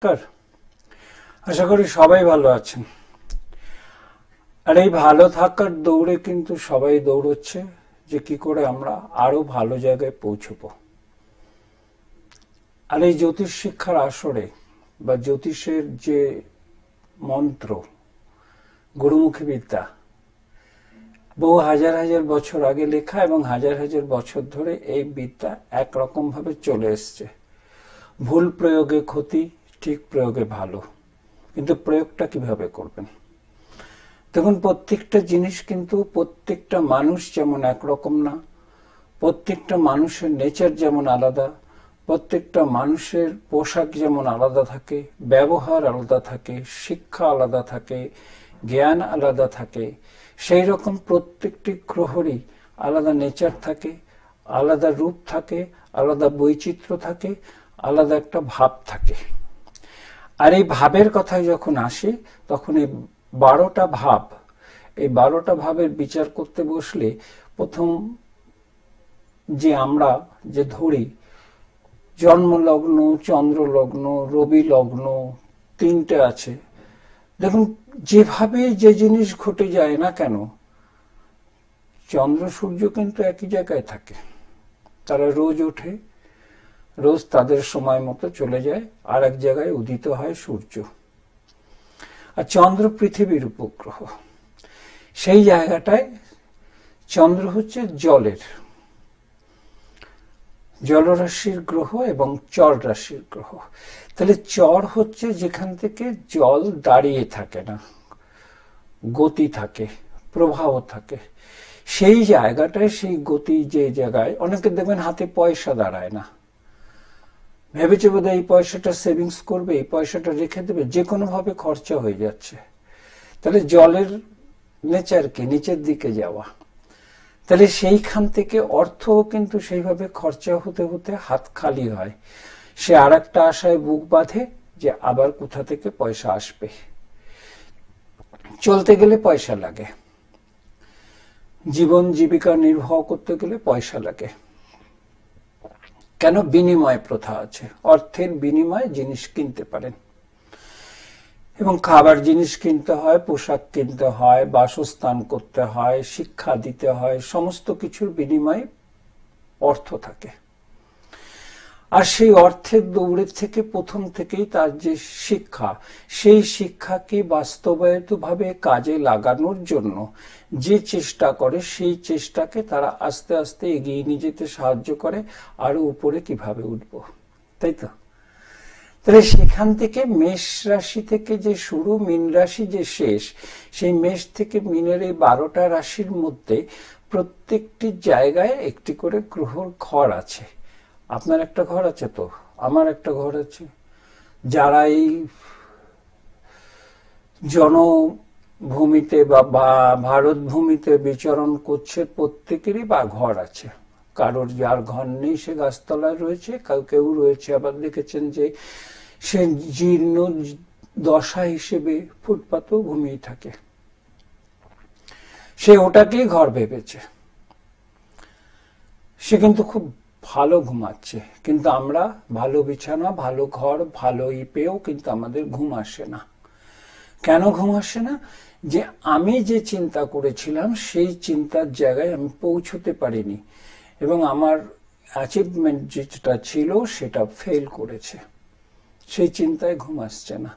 নমস্কার। আশা করি সবাই ভালো আছেন। আর এই ভালো থাকার দৌড়ে কিন্তু সবাই দৌড়চ্ছে যে কি করে আমরা আরো ভালো জায়গায় পৌঁছবো। আর এই জ্যোতিষ শিক্ষার আসরে বা জ্যোতিষের যে মন্ত্র, গুরুমুখী বিদ্যা, বহু হাজার হাজার বছর আগে লেখা এবং হাজার হাজার বছর ধরে এই বিদ্যা একরকম ভাবে চলে এসছে। ভুল প্রয়োগে ক্ষতি, ঠিক প্রয়োগে ভালো। কিন্তু প্রয়োগটা কিভাবে করবেন? দেখুন, প্রত্যেকটা জিনিস কিন্তু প্রত্যেকটা মানুষ যেমন একরকম না, প্রত্যেকটা মানুষের নেচার যেমন আলাদা, প্রত্যেকটা মানুষের পোশাক যেমন আলাদা থাকে, ব্যবহার আলাদা থাকে, শিক্ষা আলাদা থাকে, জ্ঞান আলাদা থাকে, সেই রকম প্রত্যেকটি গ্রহেরই আলাদা নেচার থাকে, আলাদা রূপ থাকে, আলাদা বৈচিত্র্য থাকে, আলাদা একটা ভাব থাকে। আর এই ভাবের কথায় যখন আসে তখন এই 12টা ভাব, এই 12টা ভাবের বিচার করতে বসলে প্রথম যে আমরা যে ধরি জন্মলগ্ন, চন্দ্রলগ্ন, রবি লগ্ন, 3টে আছে। দেখুন, যেভাবে যে জিনিস ঘটে যায় না কেন, চন্দ্র সূর্য কিন্তু একই জায়গায় থাকে। তারা রোজ ওঠে, রোজ তাদের সময় মতো চলে যায়, আর এক জায়গায় উদিত হয় সূর্য। আর চন্দ্র পৃথিবীর উপগ্রহ। সেই জায়গাটায় চন্দ্র হচ্ছে জলের, জলরাশির গ্রহ এবং চর রাশির গ্রহ। তাহলে চর হচ্ছে যেখান থেকে জল দাঁড়িয়ে থাকে না, গতি থাকে, প্রবাহ থাকে। সেই জায়গাটায়, সেই গতি যে জায়গায়, অনেকে দেখবেন হাতে পয়সা দাঁড়ায় না, ভেবেছে বোধ এই পয়সাটা সেভিংস করবে, এই পয়সাটা রেখে দেবে, যে কোনো ভাবে খরচা হয়ে যাচ্ছে। তাহলে জলের নেচার কি? নিচের দিকে যাওয়া। তাহলে সেইখান থেকে অর্থ কিন্তু সেইভাবে খরচা হতে হতে হাত খালি হয়। সে আর একটা আশায় বুক বাঁধে যে আবার কোথা থেকে পয়সা আসবে। চলতে গেলে পয়সা লাগে, জীবন জীবিকা নির্বাহ করতে গেলে পয়সা লাগে। কেন? বিনিময় প্রথা আছে। অর্থের বিনিময়ে জিনিস কিনতে পারেন, এবং খাবার জিনিস কিনতে হয়, পোশাক কিনতে হয়, বাসস্থান করতে হয়, শিক্ষা দিতে হয়, সমস্ত কিছুর বিনিময়ে অর্থ থাকে। আর সেই অর্থের দৌড়ের থেকে প্রথম থেকেই তার যে শিক্ষা, সেই শিক্ষাকে বাস্তবায়িতভাবে কাজে লাগানোর জন্য যে চেষ্টা করে, সেই চেষ্টাকে তারা আস্তে আস্তে এগিয়ে নিয়ে যেতে সাহায্য করে, আরো উপরে কিভাবে উঠবো, তাই তো? তাহলে সেখান থেকে মেষ রাশি থেকে যে শুরু, মীন রাশি যে শেষ, সেই মেষ থেকে মীনের এই 12টা রাশির মধ্যে প্রত্যেকটি জায়গায় একটি করে গ্রহর ঘর আছে। আপনার একটা ঘর আছে তো, আমার একটা ঘর আছে। যারা এই জনভূমিতে বা ভারত ভূমিতে বিচরণ করছে, প্রত্যেকেরই বা ঘর আছে। কারোর যার ঘর নেই সে গাছতলায় রয়েছে, কেউ রয়েছে আবার দেখেছেন যে সে জীর্ণ দশা হিসেবে ফুটপাতেও ঘুমিয়ে থাকে। সে ওটাকেই ঘর ভেবেছে, সে কিন্তু খুব ভালো ঘুমাচ্ছে। কিন্তু আমরা ভালো বিছানা, ভালো ঘর, ভালো পেয়েও কিন্তু আমাদের ঘুম আসে না। কেন ঘুম আসে না? যে আমি যে চিন্তা করেছিলাম সেই চিন্তার জায়গায় আমি পৌঁছতে পারিনি, এবং আমার অ্যাচিভমেন্ট যেটা ছিল সেটা ফেল করেছে। সেই চিন্তায় ঘুম আসছে না।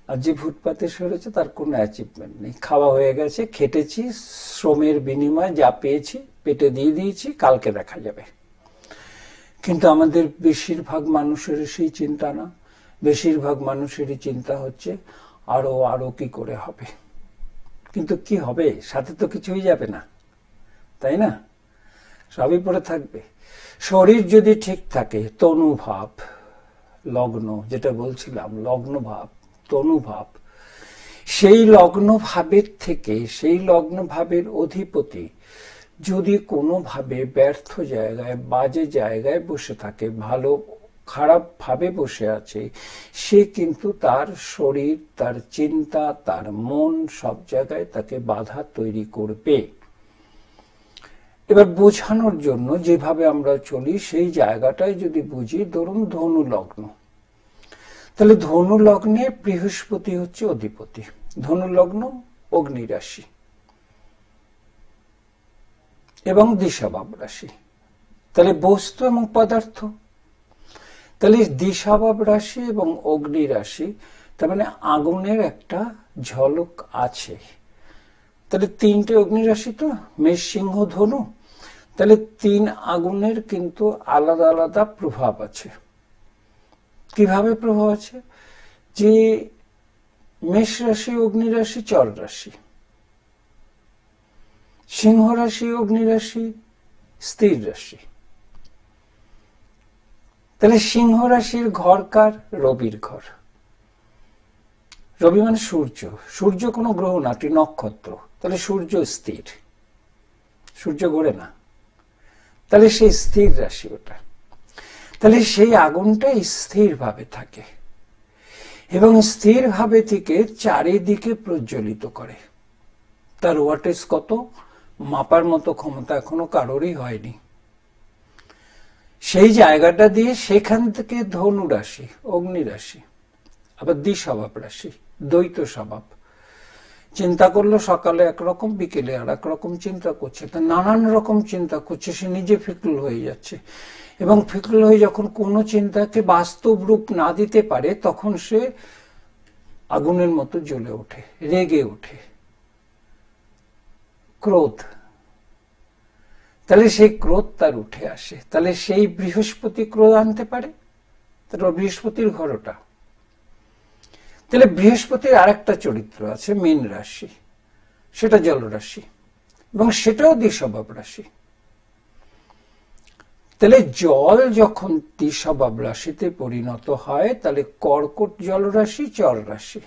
আর যে ফুটপাতে সরেছে তার কোনো অ্যাচিভমেন্ট নেই। খাওয়া হয়ে গেছে, খেটেছি, শ্রমের বিনিময়ে যা পেয়েছি পেটে দিয়ে দিয়েছি, কালকে দেখা যাবে। কিন্তু আমাদের বেশিরভাগ মানুষের সেই চিন্তা না। বেশিরভাগ মানুষেরই চিন্তা হচ্ছে আরো আরো কি করে হবে। কিন্তু কি হবে? সাথে তো কিছুই যাবে না, তাই না? সবই পড়ে থাকবে। শরীর যদি ঠিক থাকে, তনুভাব, লগ্ন যেটা বলছিলাম, লগ্ন ভাব, তনুভাব, সেই লগ্ন ভাবের থেকে, সেই লগ্ন ভাবের অধিপতি যদি কোনোভাবে ব্যর্থ জায়গায়, বাজে জায়গায় বসে থাকে, ভালো খারাপ ভাবে বসে আছে, সে কিন্তু তার শরীর, তার চিন্তা, তার মন, সব জায়গায় তাকে বাধা তৈরি করবে। এবার বোঝানোর জন্য যেভাবে আমরা চলি সেই জায়গাটায় যদি বুঝি, ধরুন ধনু লগ্ন, তাহলে ধনু লগ্নে বৃহস্পতি হচ্ছে অধিপতি। ধনু লগ্ন অগ্নি রাশি এবং দিশাভাব রাশি। তাহলে বস্তু এবং পদার্থ, তাহলে দিশাভাব রাশি এবং অগ্নি রাশি, তার মানে আগুনের একটা ঝলক আছে। তাহলে তিনটে অগ্নি রাশি তো, মেষ সিংহ ধনু, তাহলে তিন আগুনের কিন্তু আলাদা আলাদা প্রভাব আছে। কিভাবে প্রভাব আছে? যে মেষ রাশি অগ্নি রাশি চর রাশি, সিংহ রাশি অগ্নি রাশি স্থির রাশি। তাহলে সিংহ রাশির ঘর কার? রবির ঘর। রবি মানে সূর্য, সূর্য কোনো গ্রহ না, নক্ষত্র। তাহলে সূর্য স্থির, সূর্য ঘোরে না, তাহলে সেই স্থির রাশি ওটা। তাহলে সেই আগুনটা স্থির ভাবে থাকে এবং স্থির ভাবে থেকে চারিদিকে প্রজ্বলিত করে। তার ওয়াটেজ কত মাপার মতো ক্ষমতা এখনো কারোরই হয়নি। সেই জায়গাটা দিয়ে সেখান থেকে ধনু রাশি অগ্নি রাশি, আবার দ্বিস্বভাব রাশি, দ্বৈত স্বভাব। চিন্তা করলো সকালে একরকম, বিকেলে আর একরকম চিন্তা করছে, তা নানান রকম চিন্তা করছে, সে নিজে ফিকল হয়ে যাচ্ছে। এবং ফিকল হয়ে যখন কোনো চিন্তাকে বাস্তব রূপ না দিতে পারে, তখন সে আগুনের মতো জ্বলে ওঠে, রেগে ওঠে, ক্রোধ। তাহলে সেই ক্রোধ তার উঠে আসে। তাহলে সেই বৃহস্পতি ক্রোধ আনতে পারে, তার বৃহস্পতির ঘরটা। তাহলে বৃহস্পতির আরেকটা চরিত্র আছে মীন রাশি, সেটা জলরাশি এবং সেটাও দ্বিস্বভাব রাশি। তাহলে জল যখন দ্বিস্বভাব রাশিতে পরিণত হয়, তাহলে কর্কট জলরাশি চর রাশি।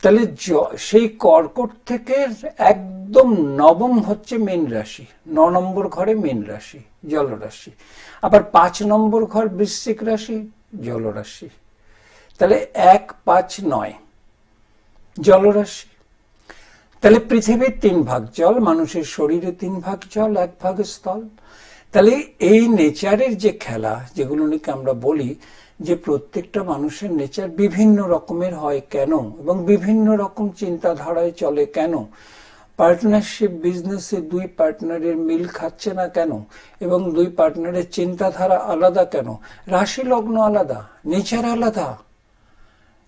তাহলে সেই কর্কট থেকে একদম নবম হচ্ছে মীন রাশি, 9 নম্বর ঘরে মীন রাশি জলরাশি, আবার 5 নম্বর ঘর বৃশ্চিক রাশি জলরাশি। তাহলে 1, 5, 9 জলরাশি। তাহলে পৃথিবীর 3 ভাগ জল, মানুষের শরীরে 3 ভাগ জল, 1 ভাগ স্থল। তাহলে এই নেচারের যে খেলা, যেগুলো নিয়ে আমরা বলি যে প্রত্যেকটা মানুষের নেচার বিভিন্ন রকমের হয় কেন, এবং বিভিন্ন রকম চিন্তাধারায় চলে কেন, পার্টনারশিপ বিজনেসে 2 পার্টনারের মিল খাচ্ছে না কেন, এবং 2 পার্টনারের চিন্তাধারা আলাদা কেন, রাশি লগ্ন আলাদা, নেচার আলাদা,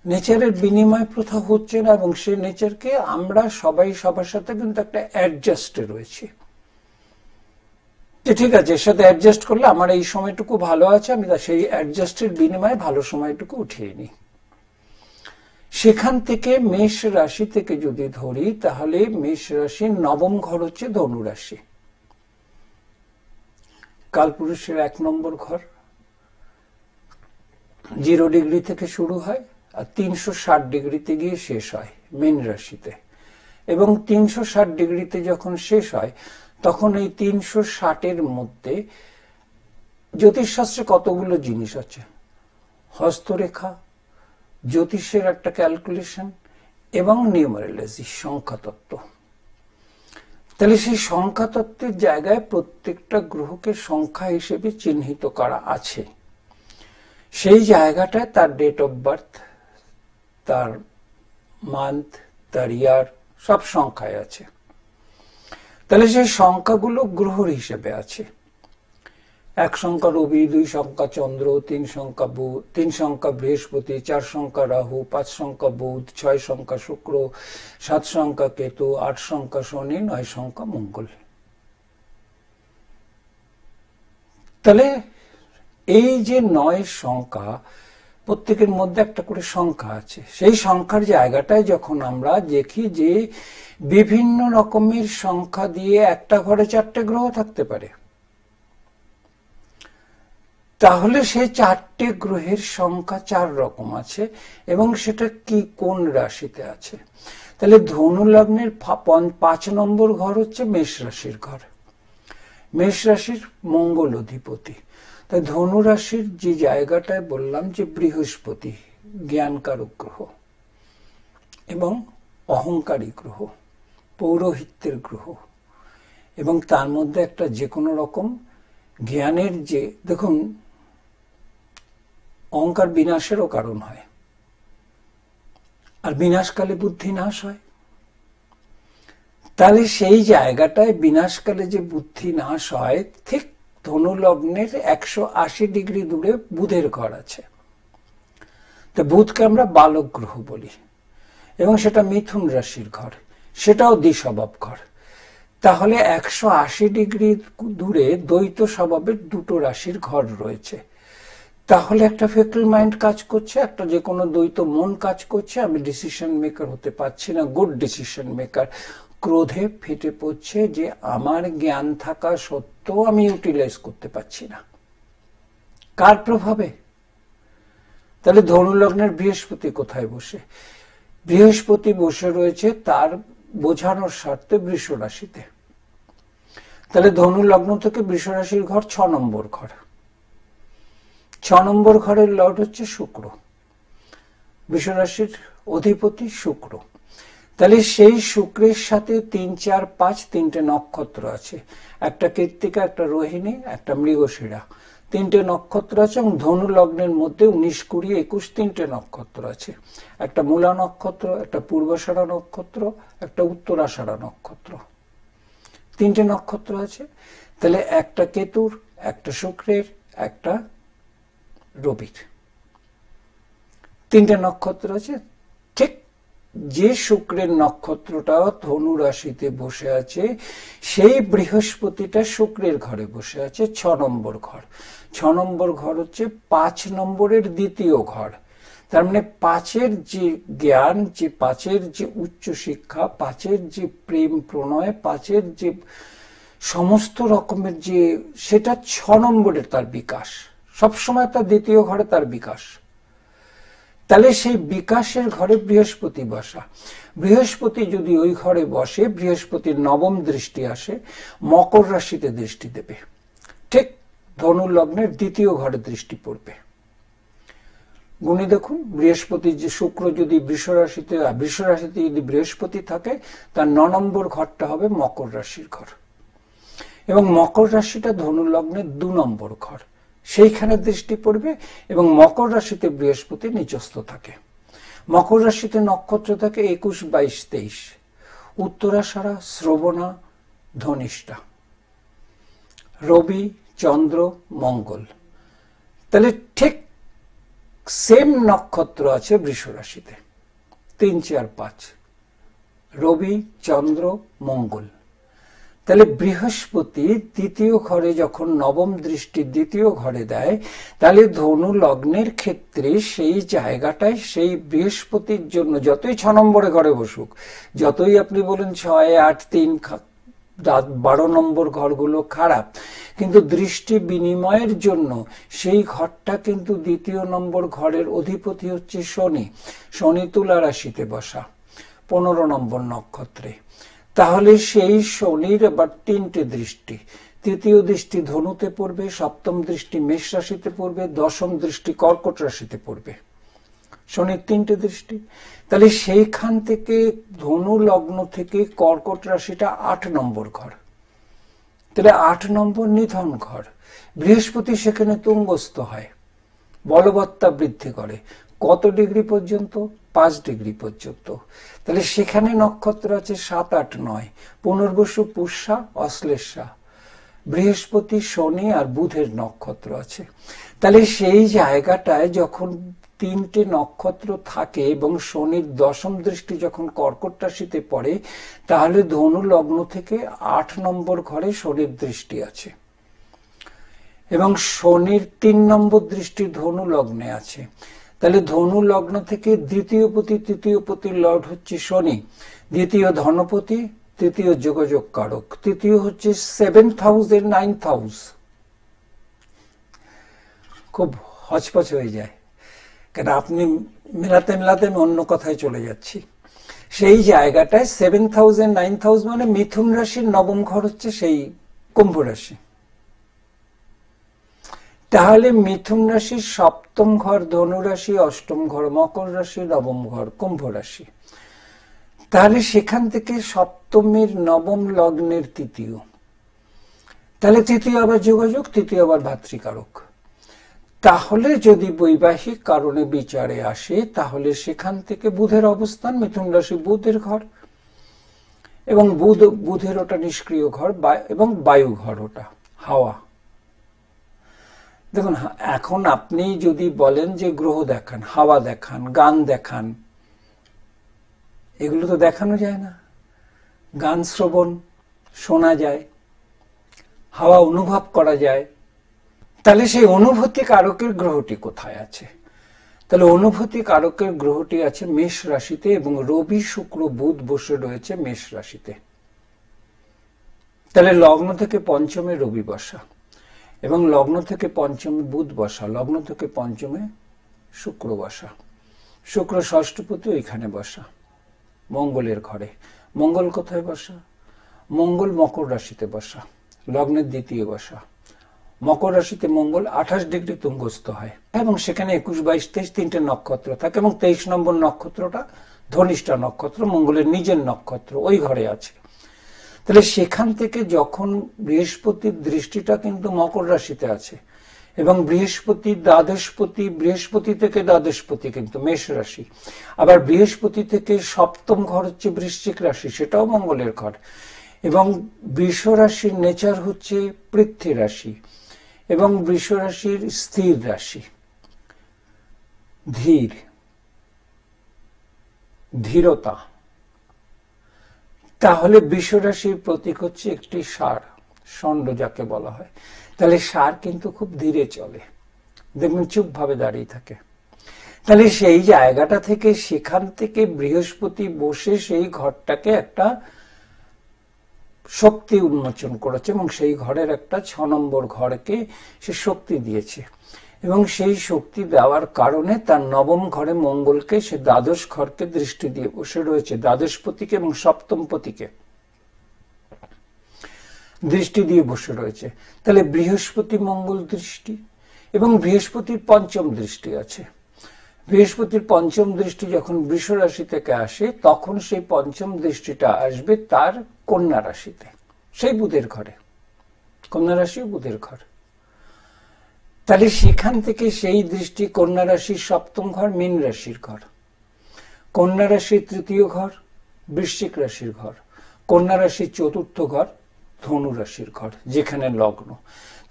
নেচারের বিনিময় প্রথা হচ্ছে না, এবং সেই নেচারকে আমরা সবাই সবার সাথে কিন্তু একটা অ্যাডজাস্টে রয়েছি। ঠিক আছে, এর সাথে অ্যাডজাস্ট করলে আমার এই সময়টুকু ভালো আছে, আমি সেই অ্যাডজাস্টের বিনিময়ে ভালো সময়টুকু উঠিয়ে নিই। সেখান থেকে মেষ রাশি থেকে যদি ধরি, তাহলে মেষ রাশির 9ম ঘর হচ্ছে ধনু রাশি, কালপুরুষের 1 নম্বর ঘর। 0 ডিগ্রি থেকে শুরু হয় আর 360 ডিগ্রিতে গিয়ে শেষ হয় মীন রাশিতে। এবং 360 ডিগ্রিতে যখন শেষ হয়, তখন এই 360-এর মধ্যে জ্যোতিষশাস্ত্রে কতগুলো জিনিস আছে, হস্তরেখা, জ্যোতিষের একটা ক্যালকুলেশন এবং নিউমারোলজি, সংখ্যাতত্ত্ব। তাহলে সেই সংখ্যাতত্ত্বের জায়গায় প্রত্যেকটা গ্রহকে সংখ্যা হিসেবে চিহ্নিত করা আছে। সেই জায়গাটায় তার ডেট অফ বার্থ, তার মান্থ, তার ইয়ার সব সংখ্যায় আছে। তাহলে সেই সংখ্যাগুলো গ্রহর হিসেবে আছে। 1 সংখ্যা রবি, 2 সংখ্যা চন্দ্র, 3 সংখ্যা বৃহস্পতি, 4 সংখ্যা রাহু, 5 সংখ্যা বুধ, 6 সংখ্যা শুক্র, 7 সংখ্যা কেতু, 8 সংখ্যা শনি, 9 সংখ্যা মঙ্গল। তাহলে এই যে 9 সংখ্যা, প্রত্যেকের মধ্যে একটা করে সংখ্যা আছে। সেই সংখ্যার জায়গাটায় যখন আমরা দেখি যে বিভিন্ন রকমের সংখ্যা দিয়ে একটা ঘরে 4টে গ্রহ থাকতে পারে, তাহলে সেই 4টে গ্রহের সংখ্যা 4 রকম আছে, এবং সেটা কি কোন রাশিতে আছে। তাহলে ধনু লগ্নের 5 নম্বর ঘর হচ্ছে মেষ রাশির ঘর, মেষ রাশির মঙ্গল অধিপতি। তাই ধনু রাশির যে জায়গাটায় বললাম যে বৃহস্পতি জ্ঞানকারক গ্রহ এবং অহংকারী গ্রহ, পৌরোহিত্যের গ্রহ, এবং তার মধ্যে একটা যে কোনো রকম জ্ঞানের যে, দেখুন অহংকার বিনাশেরও কারণ হয়, আর বিনাশকালে বুদ্ধি নাশ হয়। তাহলে সেই জায়গাটায় বিনাশকালে যে বুদ্ধি নাশ হয়, ঠিক ধনু লগ্নের 180 ডিগ্রি দূরে বুধের ঘর আছে। তো বুধকে আমরা বালক গ্রহ বলি, এবং সেটা মিথুন রাশির ঘর, সেটাও দ্বিস্বভাব ঘর। তাহলে 180 ডিগ্রি দূরে দ্বৈত স্বভাবের দুটো রাশির ঘর রয়েছে। তাহলে একটা ফিকল মাইন্ড কাজ করছে, একটা যে কোনো দ্বৈত মন কাজ করছে। আমি ডিসিশন মেকার হতে পারছি না, গুড ডিসিশন মেকার। ক্রোধে ফেটে পড়ছে যে আমার জ্ঞান থাকা সত্ত্বেও আমি ইউটিলাইজ করতে পারছি না। কার প্রভাবে? তাহলে ধনু লগ্নের বৃহস্পতি কোথায় বসে? বৃহস্পতি বসে রয়েছে তার বোঝানোর স্বার্থে বৃষ রাশিতে। তাহলে ধনু লগ্ন থেকে বৃষ রাশির ঘর 6 নম্বর ঘর। 6 নম্বর ঘরের লর্ড হচ্ছে শুক্র, বৃষ রাশির অধিপতি শুক্র। তাহলে সেই শুক্রের সাথে 3, 4, 5 তিনটে নক্ষত্র আছে, একটা কৃত্তিকা, একটা রোহিণী, একটা মৃগশিরা, তিনটে নক্ষত্র আছে। এবং ধনু লগ্নের মধ্যে 19, 20, 21 তিনটে নক্ষত্র আছে, একটা মূলা নক্ষত্র, একটা পূর্বাষাঢ়া নক্ষত্র, একটা উত্তরাষাঢ়া নক্ষত্র, তিনটে নক্ষত্র আছে। তাহলে একটা কেতুর, একটা শুক্রের, একটা রবির, তিনটে নক্ষত্র আছে। ঠিক যে শুক্রের নক্ষত্রটা ধনু রাশিতে বসে আছে, সেই বৃহস্পতিটা শুক্রের ঘরে বসে আছে 6 নম্বর ঘর। 6 নম্বর ঘর হচ্ছে 5 নম্বরের দ্বিতীয় ঘর। তার মানে 5-এর যে জ্ঞান, যে 5-এর যে উচ্চ শিক্ষা, 5-এর যে প্রেম প্রণয়, 5-এর যে সমস্ত রকমের যে, সেটা 6 নম্বরের তার বিকাশ, সবসময় তার দ্বিতীয় ঘরে তার বিকাশ। তাহলে সেই বিকাশের ঘরে বৃহস্পতি বসা। বৃহস্পতি যদি ওই ঘরে বসে, বৃহস্পতির 9ম দৃষ্টি আসে, মকর রাশিতে দৃষ্টি দেবে, ঠিক ধনু লগ্নের দ্বিতীয় ঘরে দৃষ্টি পড়বে। গুণে দেখুন, বৃহস্পতি যে শুক্র যদি বৃষ রাশিতে যদি বৃহস্পতি থাকে, তার 9 নম্বর ঘরটা হবে মকর রাশির ঘর, এবং মকর রাশিটা ধনু লগ্নের 2 নম্বর ঘর, সেইখানে দৃষ্টি পড়বে। এবং মকর রাশিতে বৃহস্পতি নিচস্থ থাকে। মকর রাশিতে নক্ষত্র থাকে 21, 22, 23, উত্তরাষাঢ়া, শ্রবণা, ধনিষ্ঠা, রবি, চন্দ্র, মঙ্গল। তাহলে ঠিক সেম নক্ষত্র আছে বৃষ রাশিতে, 3, 4, 5, রবি, চন্দ্র, মঙ্গল। তাহলে বৃহস্পতি দ্বিতীয় ঘরে যখন 9ম দৃষ্টি দ্বিতীয় ঘরে দেয়, তাহলে ধনু লগ্নের ক্ষেত্রে সেই জায়গাটায় সেই বৃহস্পতির জন্য, যতই 6 নম্বরে ঘরে বসুক, যতই আপনি বলেন 6, 8, 3, 12 নম্বর ঘরগুলো খারাপ, কিন্তু দৃষ্টি বিনিময়ের জন্য সেই ঘরটা কিন্তু দ্বিতীয় নম্বর ঘরের অধিপতি হচ্ছে শনি। শনি তুলা রাশিতে বসা 15 নম্বর নক্ষত্রে। তাহলে সেই শনির আবার 3টে দৃষ্টি, তৃতীয় দৃষ্টি ধনুতে পড়বে, 7ম দৃষ্টি মেষ রাশিতে পড়বে, 10ম দৃষ্টি কর্কট রাশিতে পড়বে। শনির 3টে দৃষ্টি। তাহলে সেইখান থেকে ধনু লগ্ন থেকে কর্কট রাশিটা 8 নম্বর ঘর। তাহলে 8 নম্বর নিধন ঘর। বৃহস্পতি সেখানে তুঙ্গস্থ হয়, বলবত্তা বৃদ্ধি করে। কত ডিগ্রি পর্যন্ত? 5 ডিগ্রি পর্যন্ত। তাহলে সেখানে নক্ষত্র আছে 7, 8, 9, পুনর্বসু, পুষ্যা, অশ্লেষা, বৃহস্পতি, শনি আর বুধের নক্ষত্র আছে। তাহলে সেই জায়গাটায় যখন 3টে নক্ষত্র থাকে এবং শনির 10ম দৃষ্টি যখন কর্কট রাশিতে পড়ে, তাহলে ধনু লগ্ন থেকে 8 নম্বর ঘরে শনির দৃষ্টি আছে, এবং শনির 3 নম্বর দৃষ্টি ধনু লগ্নে আছে। তাহলে ধনু লগ্ন থেকে দ্বিতীয় পতি, তৃতীয় পতির লর্ড হচ্ছে শনি, দ্বিতীয় ধনপতি, তৃতীয় যোগাযোগ কারক, তৃতীয় হচ্ছে 7th হাউসের 9th হাউস। খুব হচপচ হয়ে যায়, কারণ আপনি মেলাতে মেলাতে আমি অন্য কথায় চলে যাচ্ছি। সেই জায়গাটায় 7th হাউসের 9th হাউস মানে মিথুন রাশির 9ম ঘর হচ্ছে সেই কুম্ভ রাশি। তাহলে মিথুন রাশির 7ম ঘর ধনু রাশি, 8ম ঘর মকর রাশি, 9ম ঘর কুম্ভ রাশি। তাহলে সেখান থেকে 7মের 9ম লগ্নের তৃতীয়, তাহলে তৃতীয় আবার যোগাযোগ, তৃতীয় আবার ভাতৃকারক। তাহলে যদি বৈবাহিক কারণে বিচারে আসে, তাহলে সেখান থেকে বুধের অবস্থান, মিথুন রাশি বুধের ঘর, এবং বুধের ওটা নিষ্ক্রিয় ঘর এবং বায়ু ঘর, ওটা হাওয়া। দেখুন, এখন আপনি যদি বলেন যে গ্রহ দেখান, হাওয়া দেখান, গান দেখান, এগুলো তো দেখানো যায় না। গান শ্রবণ শোনা যায়, হাওয়া অনুভব করা যায়। তাহলে সেই অনুভূতি কারকের গ্রহটি কোথায় আছে? তাহলে অনুভূতি কারকের গ্রহটি আছে মেষ রাশিতে, এবং রবি শুক্র বুধ বসে রয়েছে মেষ রাশিতে। তাহলে লগ্ন থেকে পঞ্চমে রবি বসা, এবং লগ্ন থেকে পঞ্চমে বুধ বসা, লগ্ন থেকে পঞ্চমে শুক্র বসা, শুক্র ষষ্ঠপতি ওইখানে বসা মঙ্গলের ঘরে। মঙ্গল কোথায় বসা? মঙ্গল মকর রাশিতে বসা, লগ্নের দ্বিতীয় বসা। মকর রাশিতে মঙ্গল 28 ডিগ্রি তুঙ্গস্থ হয়, এবং সেখানে 21, 22, 23 তিনটে নক্ষত্র থাকে, এবং 23 নম্বর নক্ষত্রটা ধনিষ্ঠা নক্ষত্র, মঙ্গলের নিজের নক্ষত্র, ওই ঘরে আছে। তাহলে সেখান থেকে যখন বৃহস্পতির দৃষ্টিটা কিন্তু মকর রাশিতে আছে, এবং বৃহস্পতি দ্বাদশপতি, বৃহস্পতি থেকে দ্বাদশপতি কিন্তু মেষ রাশি, আবার বৃহস্পতি থেকে সপ্তম ঘর হচ্ছে বৃশ্চিক রাশি, সেটাও মঙ্গলের ঘর, এবং বৃষ রাশির নেচার হচ্ছে পৃথ্বী রাশি, এবং বৃষ রাশির স্থির রাশি, ধীর, ধীরতা। তাহলে বৃষ রাশির প্রতীক হচ্ছে একটি ষাঁড়, ষণ্ড যাকে বলা হয়। তাহলে ষাঁড় কিন্তু খুব ধীরে চলে, দেখবেন চুপ ভাবে দাঁড়িয়ে থাকে। তাহলে সেই জায়গাটা থেকে, সেখান থেকে বৃহস্পতি বসে সেই ঘরটাকে একটা শক্তি উন্মোচন করেছে, এবং সেই ঘরের একটা 6 নম্বর ঘরকে সে শক্তি দিয়েছে, এবং সেই শক্তি দেওয়ার কারণে তার নবম ঘরে মঙ্গলকে, সে দ্বাদশ ঘরকে দৃষ্টি দিয়ে বসে রয়েছে, দ্বাদশপতিকে এবং সপ্তমপতিকে দৃষ্টি দিয়ে বসে রয়েছে। তাহলে বৃহস্পতি মঙ্গল দৃষ্টি, এবং বৃহস্পতির পঞ্চম দৃষ্টি আছে। বৃহস্পতির পঞ্চম দৃষ্টি যখন বৃষ রাশি থেকে আসে, তখন সেই পঞ্চম দৃষ্টিটা আসবে তার কন্যা রাশিতে, সেই বুধের ঘরে। কন্যা রাশি বুধের ঘর। তাহলে সেখান থেকে সেই দৃষ্টি কন্যা রাশির সপ্তম ঘর, মীন রাশির ঘর, কন্যা রাশির তৃতীয় ঘর, বৃশ্চিক রাশির ঘর, কন্যা রাশির চতুর্থ ঘর, ধনু রাশির ঘর, যেখানে লগ্ন।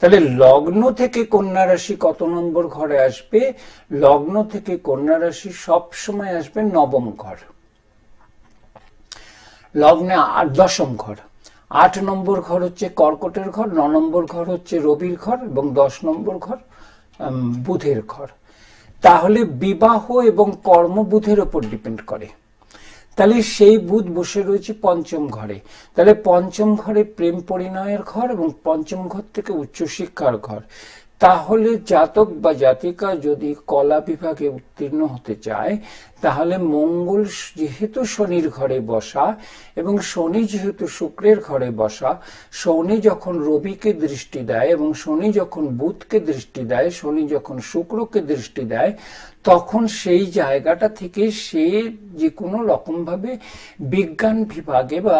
তাহলে লগ্ন থেকে কন্যা রাশি কত নম্বর ঘরে আসবে? লগ্ন থেকে কন্যা রাশি সব সময় আসবে নবম ঘর, লগ্নে 10ম ঘর। 8 নম্বর ঘর হচ্ছে কর্কটের ঘর, 9 নম্বর ঘর হচ্ছে রবির ঘর, এবং 10 নম্বর ঘর বুধের ঘর। তাহলে বিবাহ এবং কর্ম বুধের উপর ডিপেন্ড করে। তাহলে সেই বুধ বসে রয়েছে পঞ্চম ঘরে। তাহলে পঞ্চম ঘরে প্রেম পরিণয়ের ঘর, এবং পঞ্চম ঘর থেকে উচ্চশিক্ষার ঘর। তাহলে জাতক বা জাতিকা যদি কলা বিভাগে উত্তীর্ণ হতে চায়, তাহলে মঙ্গল যেহেতু শনির ঘরে বসা, এবং শনি যেহেতু শুক্রের ঘরে বসা, শনি যখন রবিকে দৃষ্টি দেয়, এবং শনি যখন বুধকে দৃষ্টি দেয়, শনি যখন শুক্রকে দৃষ্টি দেয়, তখন সেই জায়গাটা থেকে সে যে কোনো রকম ভাবে বিজ্ঞান বিভাগে বা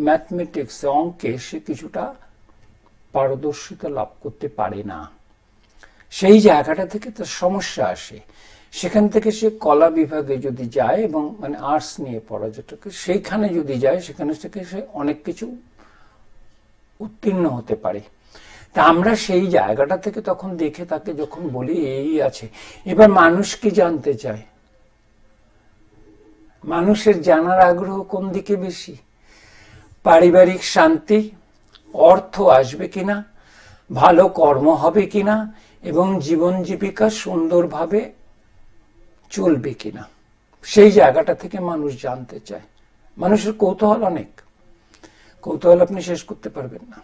ম্যাথমেটিক্স, অঙ্কে সে কিছুটা পারদর্শিতা লাভ করতে পারে না। সেই জায়গাটা থেকে তার সমস্যা আসে। সেখান থেকে সে কলা বিভাগে যদি যায়, এবং মানে আর্টস নিয়ে পড়া যেটাকে, সেইখানে যদি যায়, সেখানে থেকে সে অনেক কিছু উত্তীর্ণ হতে পারে। তা আমরা সেই জায়গাটা থেকে তখন দেখে তাকে যখন বলি এই আছে। এবার মানুষ কি জানতে চায়? মানুষের জানার আগ্রহ কোন দিকে বেশি? পারিবারিক শান্তি, অর্থ আসবে কিনা, ভালো কর্ম হবে কিনা, এবং জীবন জীবিকা সুন্দরভাবে চলবে কিনা, সেই জায়গাটা থেকে মানুষ জানতে চায়। মানুষের কৌতূহল অনেক, কৌতূহল আপনি শেষ করতে পারবেন না।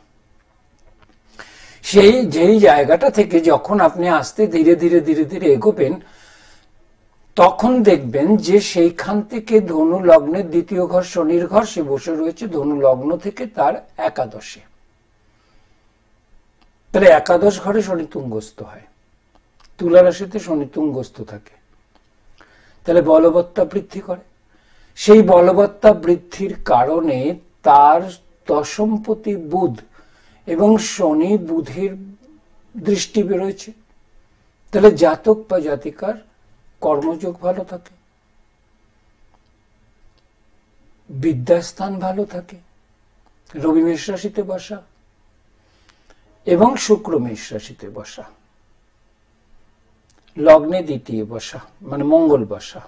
যেই জায়গাটা থেকে যখন আপনি আস্তে ধীরে ধীরে ধীরে ধীরে এগোবেন, তখন দেখবেন যে সেইখান থেকে ধনু লগ্নের দ্বিতীয় ঘর শনির ঘর, সে বসে রয়েছে ধনু লগ্ন থেকে তার একাদশে। তাহলে একাদশ ঘরে শনি তুঙ্গস্থ হয়, তুলা রাশিতে শনি তুঙ্গস্থ থাকে। তাহলে বলবত্তা বৃদ্ধি করে। সেই বলবত্তা বৃদ্ধির কারণে তার দশমপতি বুধ এবং শনি বুধের দৃষ্টি বেরোয়েছে। তাহলে জাতক বা জাতিকার কর্মযোগ ভালো থাকে, বিদ্যাস্থান ভালো থাকে, রবি মেষ রাশিতে বসা এবং শুক্র মেষ রাশিতে বসা, লগ্নে দ্বিতীয় বসা মানে মঙ্গল বসা,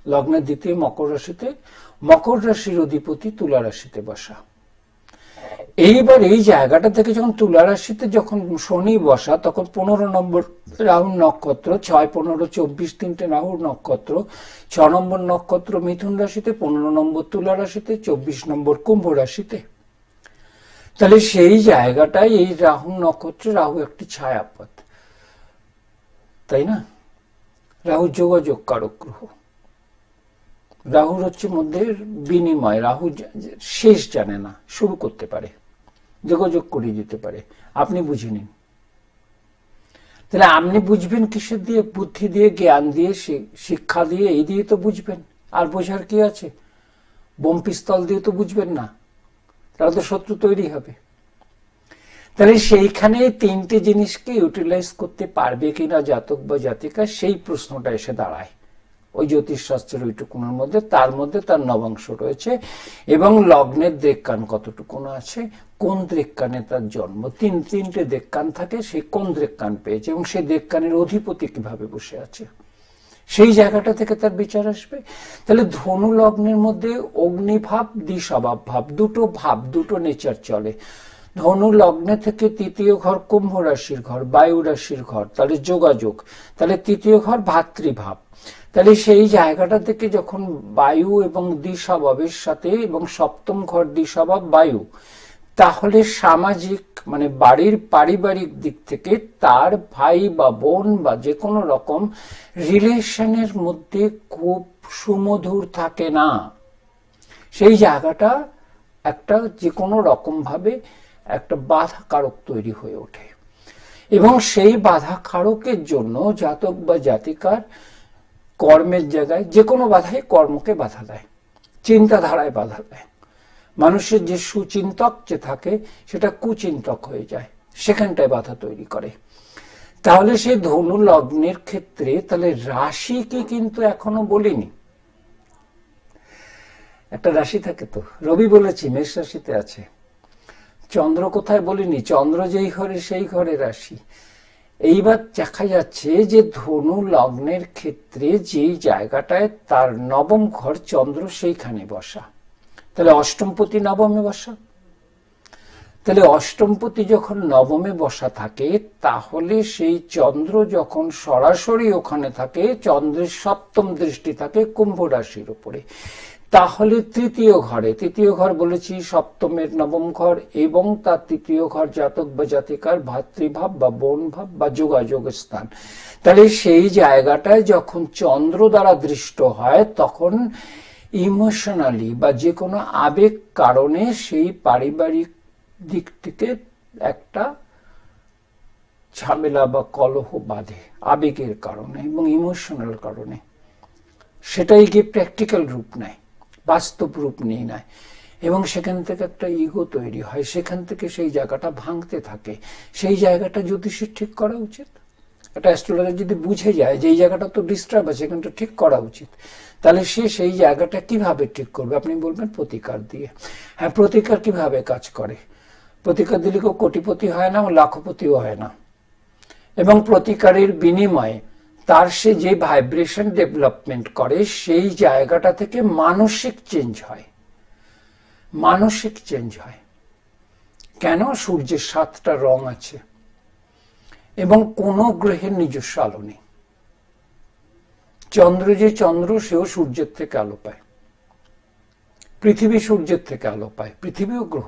লগ্নে দ্বিতীয় মকর রাশিতে, মকর রাশির অধিপতি তুলা রাশিতে বসা। এইবার এই জায়গাটা থেকে যখন তুলা রাশিতে যখন শনি বসা, তখন 15 নম্বর রাহু নক্ষত্র, 6, 15, 24 তিনটে রাহুর নক্ষত্র, 6 নম্বর নক্ষত্র মিথুন রাশিতে, 15 নম্বর তুলা রাশিতে, 24 নম্বর কুম্ভ রাশিতে। তাহলে সেই জায়গাটায় এই রাহু নক্ষত্রে রাহু একটি ছায়াপথ, তাই না? রাহু যোগাযোগ কারক গ্রহ, রাহুর হচ্ছে মধ্যে বিনিময়, রাহু শেষ জানে না, শুরু করতে পারে, যোগাযোগ করিয়ে দিতে পারে, আপনি বুঝে নিন। তাহলে আপনি বুঝবেন কিসের দিয়ে? বুদ্ধি দিয়ে, জ্ঞান দিয়ে, শিক্ষা দিয়ে, এই দিয়ে তো বুঝবেন। আর বোঝার কি আছে? বোম পিস্তল দিয়ে তো বুঝবেন না, তাহলে তো শত্রু তৈরি হবে। তাহলে সেইখানে তিনটে জিনিসকে ইউটিলাইজ করতে পারবে কিনা জাতক বা জাতিকা, সেই প্রশ্নটা এসে দাঁড়ায় ওই জ্যোতিষশাস্ত্রের ওইটুকুনের মধ্যে। তার মধ্যে তার নবাংশ রয়েছে এবং লগ্নের দেবকান কতটুকুন আছে, কোন দেবকানে তার জন্ম, তিনটে দেবকান থাকে, সেই কোন দেবকান পেয়েছে এবং সেই দেবকানের অধিপতি কিভাবে বসে আছে, সেই জায়গাটা থেকে তার বিচার আসবে। তাহলে ধনু লগ্নের মধ্যে অগ্নিভাব, দ্বিস্বভাব ভাব, দুটো নেচার চলে। ধনু লগ্নে থেকে তৃতীয় ঘর কুম্ভ রাশির ঘর, বায়ু রাশির ঘর, তাহলে যোগাযোগ, তাহলে তৃতীয় ঘর ভাতৃভাব। তাহলে সেই জায়গাটা থেকে যখন বায়ু এবং দ্বিস্বভাবের সাথে, এবং সপ্তম ঘর দ্বিস্বভাব বায়ু, তাহলে সামাজিক মানে বাড়ির পারিবারিক দিক থেকে তার ভাই বা বোন বা যে কোনো রকম রিলেশনের মধ্যে খুব সুমধুর থাকে না, সেই জায়গাটা একটা যে কোনো রকম ভাবে একটা বাধা কারক তৈরি হয়ে ওঠে এবং সেই বাধা কারকের জন্য জাতক বা জাতিকার কর্মের জায়গায় যে কোনো বাধাই কর্মকে বাধা দেয়, চিন্তাধারায় বাধা দেয়। মানুষের যে সুচিন্তক যে থাকে সেটা কুচিন্তক হয়ে যায়, সেখানটায় বাধা তৈরি করে। তাহলে সেই ধনু লগ্নের ক্ষেত্রে তাহলে রাশিকে কিন্তু এখনো বলিনি, একটা রাশি থাকে তো, রবি বলেছি মেষ রাশিতে আছে, চন্দ্র কোথায় বলিনি, চন্দ্র যেই ঘরে সেই ঘরে রাশি। এইবার দেখা যাচ্ছে যে ধনু লগ্নের ক্ষেত্রে যেই জায়গাটায় তার নবম ঘর চন্দ্র, সেইখানে বসা, তাহলে অষ্টমপতি নবমে বসা। তাহলে অষ্টমপতি যখন নবমে বসা থাকে, তাহলে সেই চন্দ্র যখন সরাসরি ওখানে থাকে, চন্দ্রের সপ্তম দৃষ্টি থাকে কুম্ভ রাশির উপরে, তাহলে তৃতীয় ঘর বলেছি সপ্তমের নবম ঘর, এবং তার তৃতীয় ঘর জাতক বা জাতিকার ভাতৃভাব বা বোন ভাব বা যোগাযোগ স্থান। তাহলে সেই জায়গাটায় যখন চন্দ্র দ্বারা দৃষ্ট হয়, তখন ইমোশনালি বা যে কোনো আবেগ কারণে সেই পারিবারিক দিক থেকে একটা ঝামেলা বা কলহ বাঁধে আবেগের কারণে এবং ইমোশনাল কারণে, সেটাই গিয়ে প্র্যাকটিক্যাল রূপ নেয়, বাস্তব রূপ নিয়ে নেয় এবং সেখান থেকে একটা ইগো তৈরি হয়, সেখান থেকে সেই জায়গাটা ভাঙতে থাকে। সেই জায়গাটা জ্যোতিষীর ঠিক করা উচিত। একটা অ্যাস্ট্রোলজার যদি বুঝে যায় যে এই জায়গাটা তো ডিস্টার্ব আছে, এখানটা ঠিক করা উচিত, তাহলে সে সেই জায়গাটা কিভাবে ঠিক করবে? আপনি বলবেন প্রতিকার দিয়ে। হ্যাঁ, প্রতিকার কিভাবে কাজ করে? প্রতিকার দিলে কেউ কোটিপতি হয় না, লাখপতিও হয় না, এবং প্রতিকারের বিনিময়ে তার সে যে ভাইব্রেশন ডেভেলপমেন্ট করে, সেই জায়গাটা থেকে মানসিক চেঞ্জ হয়। মানসিক চেঞ্জ হয় কেন? সূর্যের 7টা রং আছে এবং কোনো গ্রহের নিজস্ব আলো নেই। চন্দ্র যে চন্দ্র, সেও সূর্যের থেকে আলো পায়, পৃথিবী সূর্যের থেকে আলো পায়, পৃথিবীও গ্রহ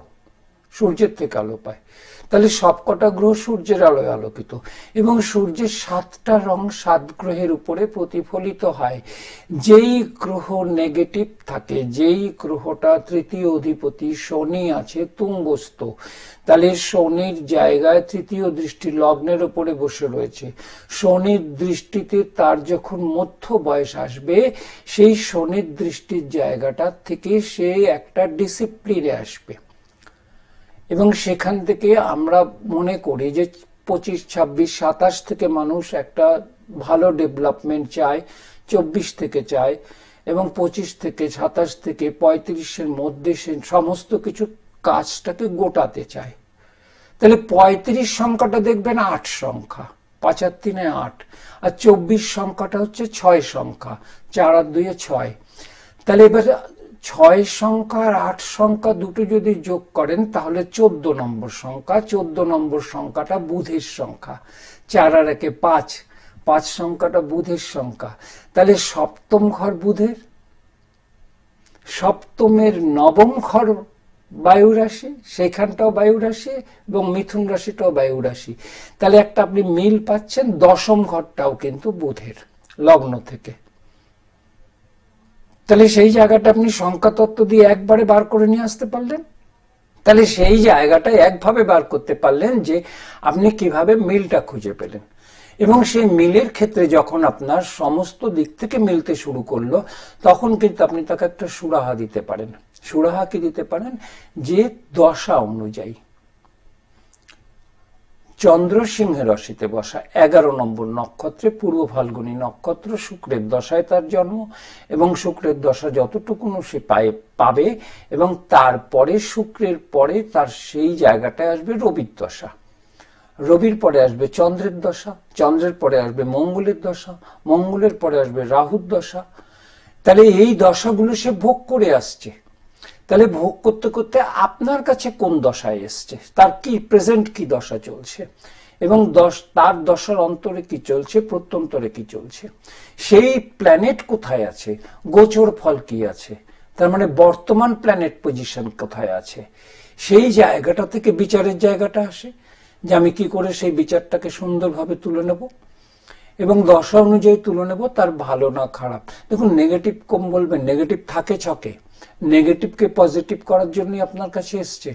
সূর্যের থেকে আলো পায়। তাহলে সবকটা গ্রহ সূর্যের আলোয় আলোকিত এবং সূর্যের 7টা রং 7 গ্রহের উপরে প্রতিফলিত হয়। যেই গ্রহ নেগেটিভ থাকে, যেই গ্রহটা তৃতীয় অধিপতি শনি আছে তুঙ্গস্থ, তাহলে শনির জায়গায় তৃতীয় দৃষ্টি লগ্নের উপরে বসে রয়েছে, শনির দৃষ্টিতে তার যখন মধ্য বয়স আসবে, সেই শনির দৃষ্টির জায়গাটা থেকে সে একটা ডিসিপ্লিনে আসবে এবং সেখান থেকে আমরা মনে করি যে 25, 26, 27 থেকে মানুষ একটা ভালো ডেভেলপমেন্ট চায়, 24 থেকে চায়, এবং 25 থেকে 27 থেকে 35-এর মধ্যে সে সমস্ত কিছু কাজটাকে গোটাতে চায়। তাহলে 35 সংখ্যাটা দেখবেন 8 সংখ্যা, 5 আর 3 8, আর 24 সংখ্যাটা হচ্ছে 6 সংখ্যা, 4 আর 2 6। তাহলে এবার 6 সংখ্যা আর 8 সংখ্যা দুটো যদি যোগ করেন তাহলে 14 নম্বর সংখ্যা। 14 নম্বর সংখ্যাটা বুধের সংখ্যা, 4 আর 1 5, 5 সংখ্যাটা বুধের সংখ্যা। তাহলে সপ্তম ঘর বুধের, সপ্তমের নবম ঘর বায়ু রাশি, সেখানটাও বায়ু রাশি, এবং মিথুন রাশিটাও বায়ু রাশি। তাহলে একটা আপনি মিল পাচ্ছেন, দশম ঘরটাও কিন্তু বুধের লগ্ন থেকে। তাহলে সেই জায়গাটা আপনি সংখ্যা তত্ত্ব দিয়ে একবারে বার করে নিয়ে আসতে পারলেন। তাহলে সেই জায়গাটা একভাবে বার করতে পারলেন যে আপনি কিভাবে মিলটা খুঁজে পেলেন। এবং সেই মিলের ক্ষেত্রে যখন আপনার সমস্ত দিক থেকে মিলতে শুরু করলো, তখন কিন্তু আপনি তাকে একটা সুরাহা দিতে পারেন। সুরাহা কি দিতে পারেন? যে দশা অনুযায়ী চন্দ্র সিংহ রাশিতে বসা, 11 নম্বর নক্ষত্রে, পূর্ব ফাল্গুনী নক্ষত্র, শুক্রের দশায় তার জন্ম, এবং শুক্রের দশা যতটুকুনো সে পাবে, এবং তারপরে শুক্রের পরে তার সেই জায়গাটায় আসবে রবির দশা, রবির পরে আসবে চন্দ্রের দশা, চন্দ্রের পরে আসবে মঙ্গলের দশা, মঙ্গলের পরে আসবে রাহুর দশা। তাহলে এই দশাগুলো সে ভোগ করে আসছে। তাহলে ভোগ করতে করতে আপনার কাছে কোন দশায় এসছে, তার কি প্রেজেন্ট কি দশা চলছে, এবং তার দশার অন্তরে কি চলছে, প্রত্যন্তরে কি চলছে, সেই প্ল্যানেট কোথায় আছে, গোচর ফল কি আছে, তার মানে বর্তমান প্ল্যানেট পজিশন কোথায় আছে, সেই জায়গাটা থেকে বিচারের জায়গাটা আসে, যে আমি কি করে সেই বিচারটাকে সুন্দরভাবে তুলে নেব, এবং দশা অনুযায়ী তুলে নেব তার ভালো না খারাপ। দেখুন, নেগেটিভ কম বলবেন, নেগেটিভ থাকে ছকে, নেগেটিভকে পজিটিভ করার জন্যই আপনার কাছে এসছে।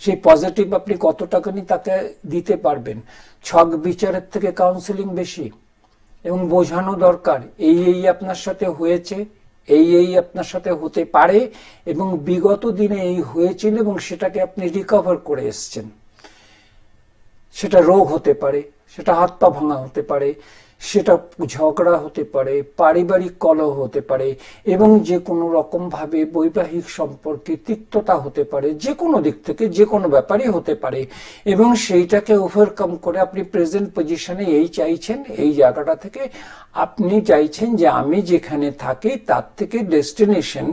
সেই পজিটিভ আপনি কত টাকা নিয়ে তাকে দিতে পারবেন। ছক বিচারের থেকে কাউন্সেলিং বেশি, এবং বোঝানো দরকার এই আপনার সাথে হয়েছে, এই আপনার সাথে হতে পারে, এবং বিগত দিনে এই হয়েছিল এবং সেটাকে আপনি রিকভার করে এসছেন। সেটা রোগ হতে পারে, সেটা হাত পা ভাঙা হতে পারে, সেটা ঝগড়া হতে পারে, পারিবারিক কলহ হতে পারে, এবং যে কোনো রকম ভাবে বৈবাহিক সম্পর্কে তিক্ততা হতে পারে, যে কোনো দিক থেকে যে কোনো ব্যাপারই হতে পারে, এবং সেইটাকে ওভারকাম করে আপনি প্রেজেন্ট পজিশনে এই চাইছেন, এই জায়গাটা থেকে আপনি চাইছেন যে আমি যেখানে থাকি তার থেকে ডেস্টিনেশন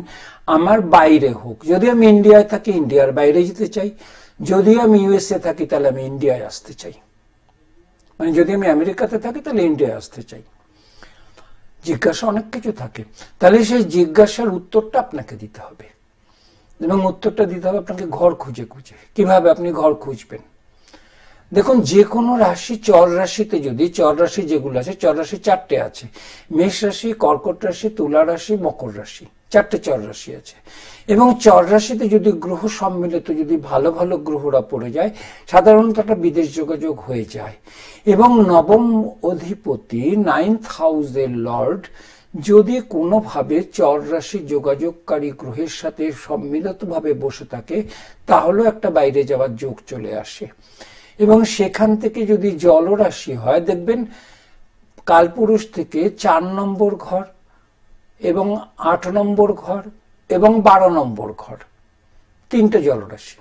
আমার বাইরে হোক। যদি আমি ইন্ডিয়ায় থাকি, ইন্ডিয়ার বাইরে যেতে চাই, যদি আমি ইউএসএ থাকি তাহলে আমি ইন্ডিয়ায় আসতে চাই, মানে যদি আমি আমেরিকাতে থাকি তাহলে ইন্ডিয়ায় আসতে চাই। জিজ্ঞাসা অনেক কিছু থাকে, তাহলে সেই জিজ্ঞাসার উত্তরটা আপনাকে দিতে হবে, এবং উত্তরটা দিতে হবে আপনাকে ঘর খুঁজে খুঁজে। কিভাবে আপনি ঘর খুঁজবেন? দেখুন, যে কোনো রাশি, চর রাশিতে যদি, চর রাশি যেগুলো আছে, চর রাশি 4টে আছে, মেষ রাশি, কর্কট রাশি, তুলা রাশি, মকর রাশি, 4টে চর রাশি আছে। এবং চর রাশিতে যদি গ্রহ সম্মিলিত, যদি ভালো ভালো গ্রহরা পড়ে যায়, সাধারণত একটা বিদেশ যোগাযোগ হয়ে যায়। এবং নবম অধিপতি, 9th হাউসের লর্ড, যদি কোনোভাবে চর রাশি যোগাযোগকারী গ্রহের সাথে সম্মিলিতভাবে বসে থাকে, তাহলেও একটা বাইরে যাওয়ার যোগ চলে আসে। এবং সেখান থেকে যদি জলরাশি হয়, দেখবেন কালপুরুষ থেকে 4 নম্বর ঘর, এবং 8 নম্বর ঘর, এবং 12 নম্বর ঘর, 3টে জলরাশি।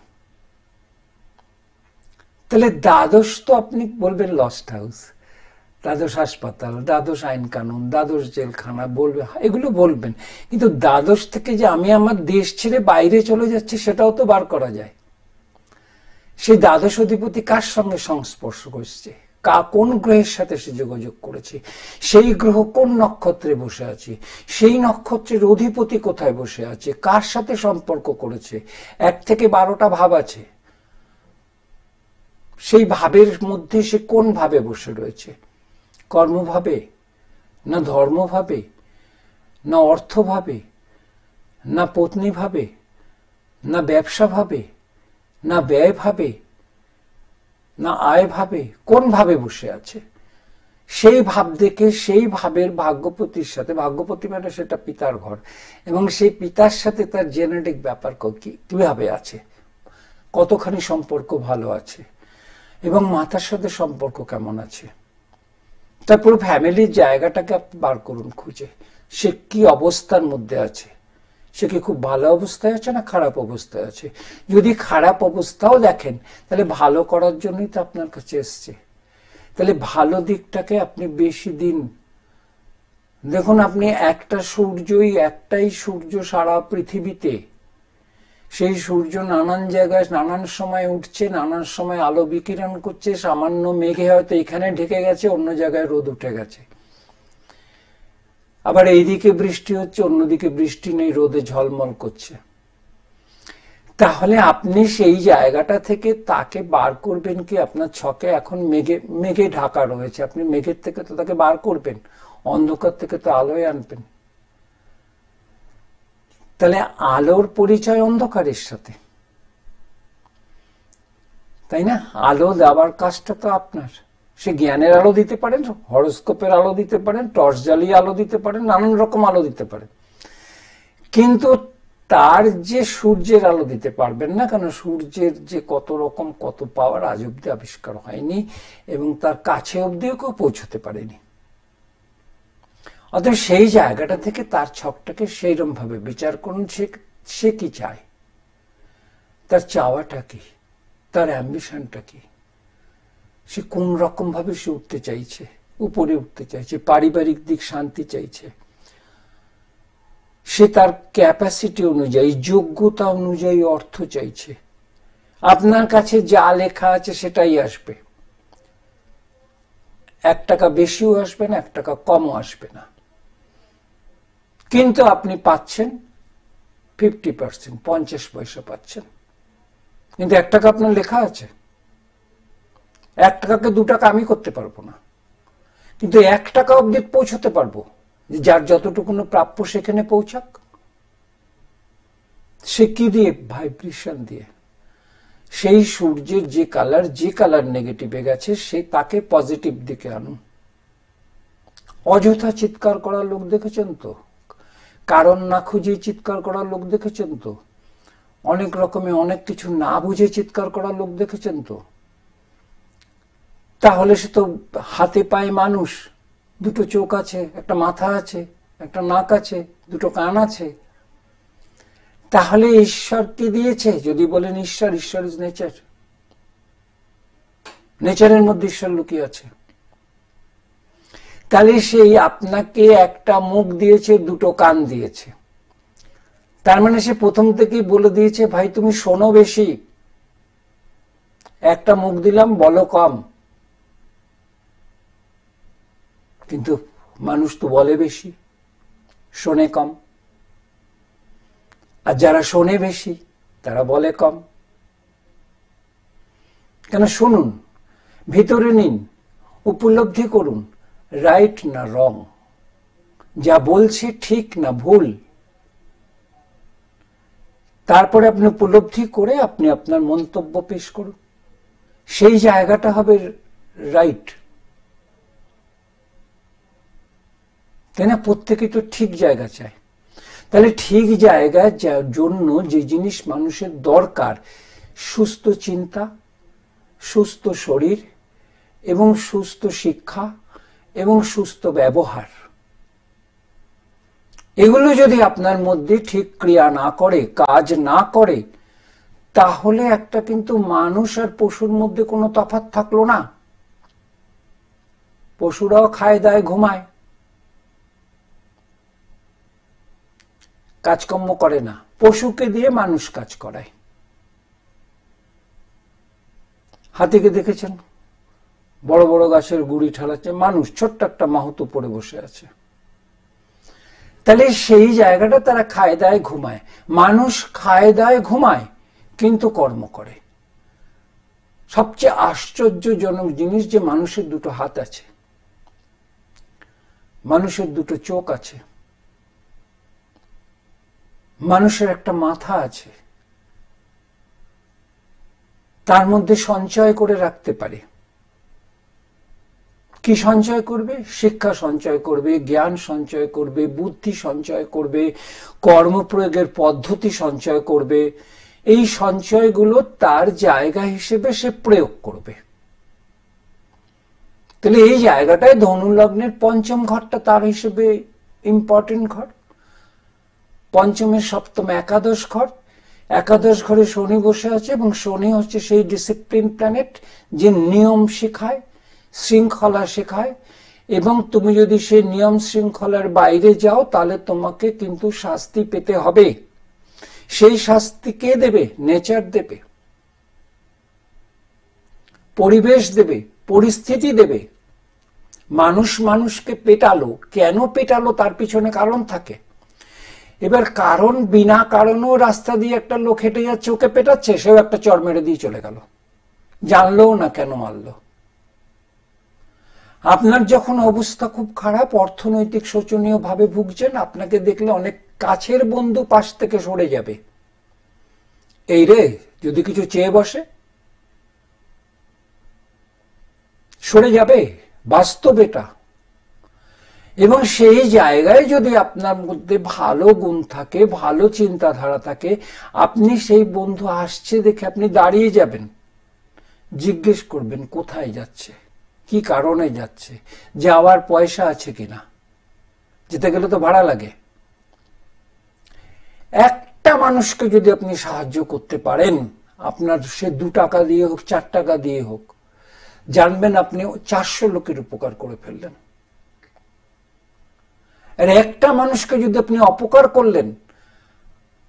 তাহলে দ্বাদশ তো আপনি বলবেন লস্ট হাউস, দ্বাদশ হাসপাতাল, দ্বাদশ আইন কানুন, দ্বাদশ জেলখানা বলবে, এগুলো বলবেন, কিন্তু দ্বাদশ থেকে যে আমি আমার দেশ ছেড়ে বাইরে চলে যাচ্ছি সেটাও তো বার করা যায়। সেই দ্বাদশ অধিপতি কার সঙ্গে সংস্পর্শ করছে, কোন গ্রহের সাথে সে যোগাযোগ করেছে, সেই গ্রহ কোন নক্ষত্রে বসে আছে, সেই নক্ষত্রের অধিপতি কোথায় বসে আছে, কার সাথে সম্পর্ক করেছে। 1 থেকে 12টা ভাব আছে, সেই ভাবের মধ্যে সে কোন ভাবে বসে রয়েছে, কর্মভাবে, না ধর্মভাবে, না অর্থভাবে, না পত্নী ভাবে, না ব্যবসা ভাবে, না ব্যয় ভাবে, না আয় ভাবে, কোন ভাবে বসে আছে। সেই ভাব দেখে সেই ভাবের ভাগ্যপতির সাথে, ভাগ্যপতি মানে সেটা পিতার ঘর, এবং সেই পিতার সাথে তার জেনেটিক ব্যাপার কিভাবে আছে, কতখানি সম্পর্ক ভালো আছে, এবং মাতার সাথে সম্পর্ক কেমন আছে। তারপর ফ্যামিলির জায়গাটাকে আপনি বার করুন খুঁজে, সে কি অবস্থার মধ্যে আছে, সে কি খুব ভালো অবস্থায় আছে না খারাপ অবস্থায় আছে। যদি খারাপ অবস্থাও দেখেন তাহলে ভালো করার জন্যই তো আপনার কাছে এসছে। তাহলে ভালো দিকটাকে আপনি বেশি দিন দেখুন। আপনি একটা সূর্যই, একটাই সূর্য সারা পৃথিবীতে, সেই সূর্য নানান জায়গায় নানান সময় উঠছে, নানান সময় আলো বিকিরণ করছে। সামান্য মেঘে হয়তো এখানে ঢেকে গেছে, অন্য জায়গায় রোদ উঠে গেছে, আবার এইদিকে বৃষ্টি হচ্ছে, অন্যদিকে বৃষ্টি নেই, রোদে ঝলমল করছে। তাহলে আপনি সেই জায়গাটা থেকে তাকে বার করবেন কি? আপনার ছকে এখন মেঘে ঢাকা রয়েছে, আপনি মেঘের থেকে তো তাকে বার করবেন, অন্ধকার থেকে তো আলোয় আনবেন। তাহলে আলোর পরিচয় অন্ধকারের সাথে, তাই না? আলো দেওয়ার কাজটা তো আপনার। সে জ্ঞানের আলো দিতে পারেন, হরোস্কোপের আলো দিতে পারেন, টর্চ জ্বালিয়ে আলো দিতে পারেন, নানান রকম আলো দিতে পারেন, কিন্তু তার যে সূর্যের আলো দিতে পারবেন না। কারণ সূর্যের যে কত রকম কত পাওয়ার আজ অব্দি আবিষ্কার হয়নি, এবং তার কাছে অব্দিও কেউ পৌঁছতে পারেনি। অতএব সেই জায়গাটা থেকে তার ছকটাকে সেইরকম ভাবে বিচার করুন। সে কি চায়, তার চাওয়াটা কি, তার অ্যাম্বিশনটা কি, সে কোন রকম ভাবে সে উঠতে চাইছে, উপরে উঠতে চাইছে, পারিবারিক দিক শান্তি চাইছে, সে তার ক্যাপাসিটি অনুযায়ী, যোগ্যতা অনুযায়ী অর্থ চাইছে। আপনার কাছে যা লেখা আছে সেটাই আসবে, 1 টাকা বেশিও আসবে না, 1 টাকা কমও আসবে না, কিন্তু আপনি পাচ্ছেন 50%, 50 পয়সা পাচ্ছেন। কিন্তু 1 টাকা আপনার লেখা আছে, 1 টাকাকে 2 টাকা আমি করতে পারবো না, কিন্তু 1 টাকা অবধি পৌঁছতে পারবো। যার যতটুকু প্রাপ্য সেখানে পৌঁছাক। সে কি দিয়ে? ভাইব্রেশন দিয়ে। সেই সূর্যের যে কালার নেগেটিভে গেছে, সে তাকে পজিটিভ দিকে আনুন। অযথা চিৎকার করার লোক দেখেছেন তো? কারণ না খুঁজে চিৎকার করার লোক দেখেছেন তো? অনেক রকমের অনেক কিছু না বুঝে চিৎকার করার লোক দেখেছেন তো? তাহলে সে তো হাতে পায়ে মানুষ, 2টো চোখ আছে, একটা মাথা আছে, একটা নাক আছে, 2টো কান আছে। তাহলে ঈশ্বর কি দিয়েছে? যদি বলেন ঈশ্বর ইজ নেচার, নেচারের মধ্যে ঈশ্বর লুকিয়ে আছে। তাহলে সেই আপনাকে একটা মুখ দিয়েছে, 2টো কান দিয়েছে। তার মানে সে প্রথম থেকেই বলে দিয়েছে, ভাই তুমি শোনো বেশি, একটা মুখ দিলাম, বলো কম। কিন্তু মানুষ তো বলে বেশি, শোনে কম। আর যারা শোনে বেশি তারা বলে কম। কেন? শুনুন, ভিতরে নিন, উপলব্ধি করুন, রাইট না রং, যা বলছে ঠিক না ভুল। তারপরে আপনি উপলব্ধি করে আপনি আপনার মন্তব্য পেশ করুন, সেই জায়গাটা হবে রাইট। তাই না? প্রত্যেকে তো ঠিক জায়গা চায়। তাহলে ঠিক জায়গার জন্য যে জিনিস মানুষের দরকার, সুস্থ চিন্তা, সুস্থ শরীর এবং সুস্থ শিক্ষা এবং সুস্থ ব্যবহার, এগুলো যদি আপনার মধ্যে ঠিক ক্রিয়া না করে, কাজ না করে, তাহলে একটা কিন্তু মানুষ আর পশুর মধ্যে কোনো তফাৎ থাকলো না। পশুরাও খায় দায় ঘুমায়, কাজকর্ম করে না। পশুকে দিয়ে মানুষ কাজ করায়। হাতিকে দেখেছেন? বড় বড় গাছের গুড়ি ঠালাচ্ছে, মানুষ ছোট্ট একটা মাহুতো পড়ে বসে আছে। তাহলে সেই জায়গাটা তারা খায় দায় ঘুমায়। মানুষ খায় দায় ঘুমায় কিন্তু কর্ম করে। সবচেয়ে আশ্চর্যজনক জিনিস যে মানুষের 2টো হাত আছে, মানুষের 2টো চোখ আছে, মানুষের একটা মাথা আছে, তার মধ্যে সঞ্চয় করে রাখতে পারে। কি সঞ্চয় করবে? শিক্ষা সঞ্চয় করবে, জ্ঞান সঞ্চয় করবে, বুদ্ধি সঞ্চয় করবে, কর্মপ্রয়োগের পদ্ধতি সঞ্চয় করবে। এই সঞ্চয়গুলো তার জায়গা হিসেবে সে প্রয়োগ করবে। তাহলে এই জায়গাটায় ধনু লগ্নের পঞ্চম ঘরটা তার হিসেবে ইম্পর্টেন্ট ঘর। পঞ্চমের সপ্তম একাদশ ঘর, একাদশ ঘরে শনি বসে আছে এবং শনি হচ্ছে সেই ডিসিপ্লিন প্ল্যানেট যে নিয়ম শেখায়, শৃঙ্খলা শেখায়, এবং তুমি যদি সেই নিয়ম শৃঙ্খলার বাইরে যাও তাহলে তোমাকে কিন্তু শাস্তি পেতে হবে। সেই শাস্তি কে দেবে? নেচার দেবে, পরিবেশ দেবে, পরিস্থিতি দেবে। মানুষ মানুষকে পেটালো, কেন পেটালো তার পিছনে কারণ থাকে। এবার কারণ বিনা কারণেও রাস্তা দিয়ে একটা লোক হেঁটে যাচ্ছে, ওকে পেটাচ্ছে, সেও একটা চর মেরে দিয়ে চলে গেল, জানলেও না কেন মারলো। আপনার যখন অবস্থা খুব খারাপ, অর্থনৈতিক শোচনীয় ভাবে ভুগছেন, আপনাকে দেখলে অনেক কাছের বন্ধু পাশ থেকে সরে যাবে, এই রে যদি কিছু চেয়ে বসে, সরে যাবে, বাস্তব এটা। এবং সেই জায়গায় যদি আপনার মধ্যে ভালো গুণ থাকে, ভালো চিন্তাধারা থাকে, আপনি সেই বন্ধু আসছে দেখে আপনি দাঁড়িয়ে যাবেন, জিজ্ঞেস করবেন কোথায় যাচ্ছে, কি কারণে যাচ্ছে, যাওয়ার পয়সা আছে কিনা, যেতে গেলে তো ভাড়া লাগে। একটা মানুষকে যদি আপনি সাহায্য করতে পারেন, আপনার সে 2 টাকা দিয়ে হোক, 4 টাকা দিয়ে হোক, জানবেন আপনি 400 লোকের উপকার করে ফেললেন। আর একটা মানুষকে যদি আপনি অপকার করলেন,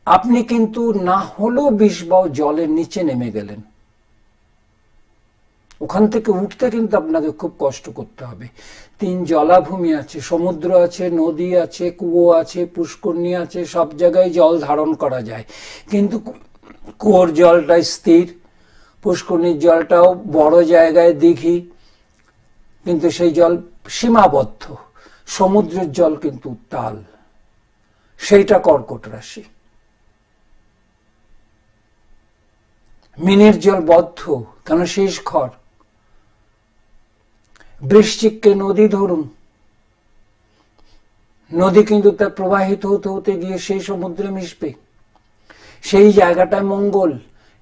আপনি কিন্তু না হলেও 20 বাও জলের নিচে নেমে গেলেন। ওখান থেকে উঠতে কিন্তু আপনাকে খুব কষ্ট করতে হবে। 3 জলাভূমি আছে, সমুদ্র আছে, নদী আছে, কুয়ো আছে, পুষ্করণী আছে, সব জায়গায় জল ধারণ করা যায়, কিন্তু কুয়োর জলটা স্থির, পুষ্করণীর জলটাও বড় জায়গায় দিঘি, কিন্তু সেই জল সীমাবদ্ধ। সমুদ্রের জল কিন্তু উত্তাল, সেইটা কর্কট রাশি। মিনের জল বদ্ধ, কেন শেষ ঘর। বৃশ্চিককে নদী ধরুন, নদী কিন্তু তার প্রবাহিত হতে হতে গিয়ে সেই সমুদ্রে মিশবে, সেই জায়গাটায় মঙ্গল,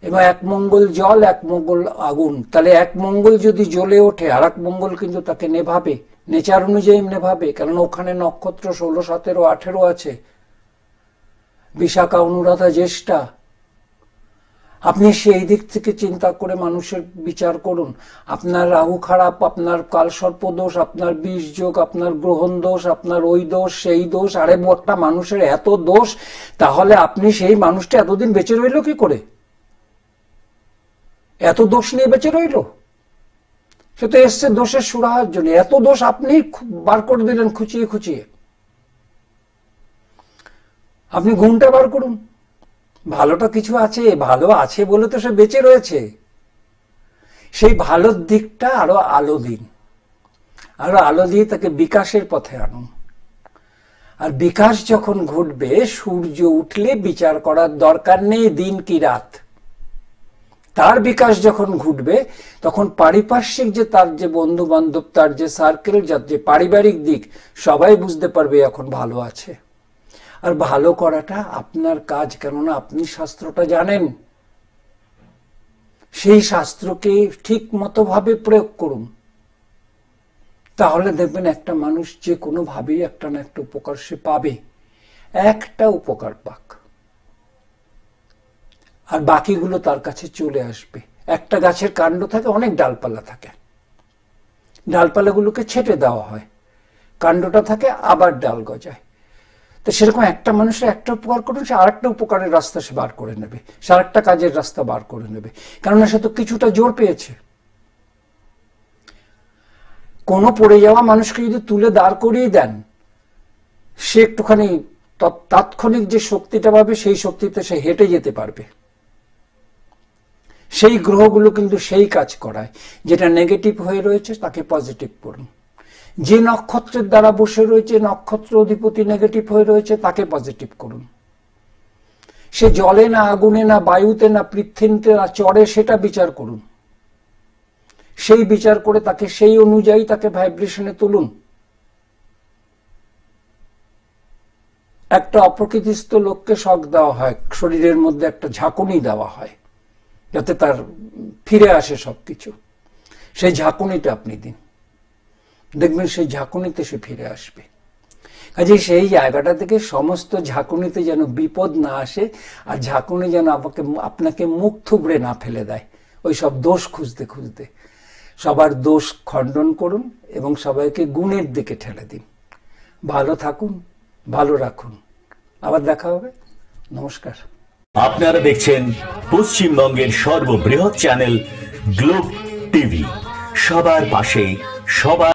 এবং 1 মঙ্গল জল, 1 মঙ্গল আগুন। তাহলে 1 মঙ্গল যদি জ্বলে ওঠে, আর 1 মঙ্গল কিন্তু তাকে নেভাবে, নেচার অনুযায়ী নেভাবে, কারণ ওখানে নক্ষত্র 16, 17, 18 আছে, বিশাখা, অনুরাধা, জ্যেষ্ঠা। আপনি সেই দিক থেকে চিন্তা করে মানুষের বিচার করুন। আপনার রাহু খারাপ, আপনার কালসর্প দোষ, আপনার বিষ যোগ, আপনার গ্রহণ দোষ, আপনার ওই দোষ, সেই দোষ, আরে একটা মানুষের এত দোষ, তাহলে আপনি সেই মানুষটা এতদিন বেঁচে রইল কি করে? এত দোষ নিয়ে বেঁচে রইল? সে তো এসছে দোষের সুরাহার জন্য। এত দোষ আপনি বার করে দিলেন খুঁচিয়ে খুঁচিয়ে। আপনি গুণটা বার করুন, ভালোটা কিছু আছে, ভালো আছে বলে তো সে বেঁচে রয়েছে। সেই ভালোর দিকটা আরো আলো দিন, আরো আলো দিয়ে তাকে বিকাশের পথে আনুন। আর বিকাশ যখন ঘটবে, সূর্য উঠলে বিচার করার দরকার নেই দিন কি রাত। তার বিকাশ যখন ঘটবে, তখন পারিপার্শ্বিক যে তার যে বন্ধু বান্ধব, তার যে সার্কেল, যার যে পারিবারিক দিক, সবাই বুঝতে পারবে এখন ভালো আছে। আর ভালো করাটা আপনার কাজ, কেননা আপনি শাস্ত্রটা জানেন। সেই শাস্ত্রকে ঠিক মতো ভাবে প্রয়োগ করুন, তাহলে দেখবেন একটা মানুষ যে কোনো ভাবেই একটা না একটা উপকার সে পাবে। একটা উপকার পাক, আর বাকিগুলো তার কাছে চলে আসবে। একটা গাছের কাণ্ড থাকে, অনেক ডালপালা থাকে, ডালপালাগুলোকে ছেটে দেওয়া হয়, কাণ্ডটা থাকে, আবার ডাল গজায়। তো সেরকম একটা মানুষের একটা উপকার করুন, সে আরেকটা উপকারের রাস্তা সে বার করে নেবে, সে আরেকটা কাজের রাস্তা বার করে নেবে, কেননা সে তো কিছুটা জোর পেয়েছে। কোনো পড়ে যাওয়া মানুষকে যদি তুলে দাঁড় করিয়ে দেন, সে একটুখানি তাৎক্ষণিক যে শক্তিটা পাবে, সেই শক্তিতে সে হেঁটে যেতে পারবে। সেই গ্রহগুলো কিন্তু সেই কাজ করায়। যেটা নেগেটিভ হয়ে রয়েছে তাকে পজিটিভ করুন, যে নক্ষত্রের দ্বারা বসে রয়েছে, নক্ষত্র অধিপতি নেগেটিভ হয়ে রয়েছে, তাকে পজিটিভ করুন। সে জলে না, আগুনে না, বায়ুতে না, পৃথিবীতে না, চড়ে, সেটা বিচার করুন। সেই বিচার করে তাকে সেই অনুযায়ী তাকে ভাইব্রেশনে তুলুন। একটা অপ্রকৃতিস্থ লোককে শক দেওয়া হয়, শরীরের মধ্যে একটা ঝাঁকুনি দেওয়া হয়, যাতে তার ফিরে আসে সবকিছু। সেই ঝাঁকুনিটা আপনি দিন। দেখবেন সেই ঝাঁকুনিতে সে ফিরে আসবে। কাজে সেই জায়গাটা থেকে সমস্ত ঝাঁকুনিতে যেন বিপদ না আসে, আর ঝাঁকুনি যেন আপনাকে মুখ থুবড়ে না ফেলে দেয় ওই সব দোষ খুঁজতে খুঁজতে। সবার দোষ খণ্ডন করুন এবং সবাইকে গুণের দিকে ঠেলে দিন। ভালো থাকুন, ভালো রাখুন। আবার দেখা হবে। নমস্কার। আপনারা দেখছেন পশ্চিমবঙ্গের সর্ববৃহৎ চ্যানেল গ্লোব টিভি, সবার পাশে সবার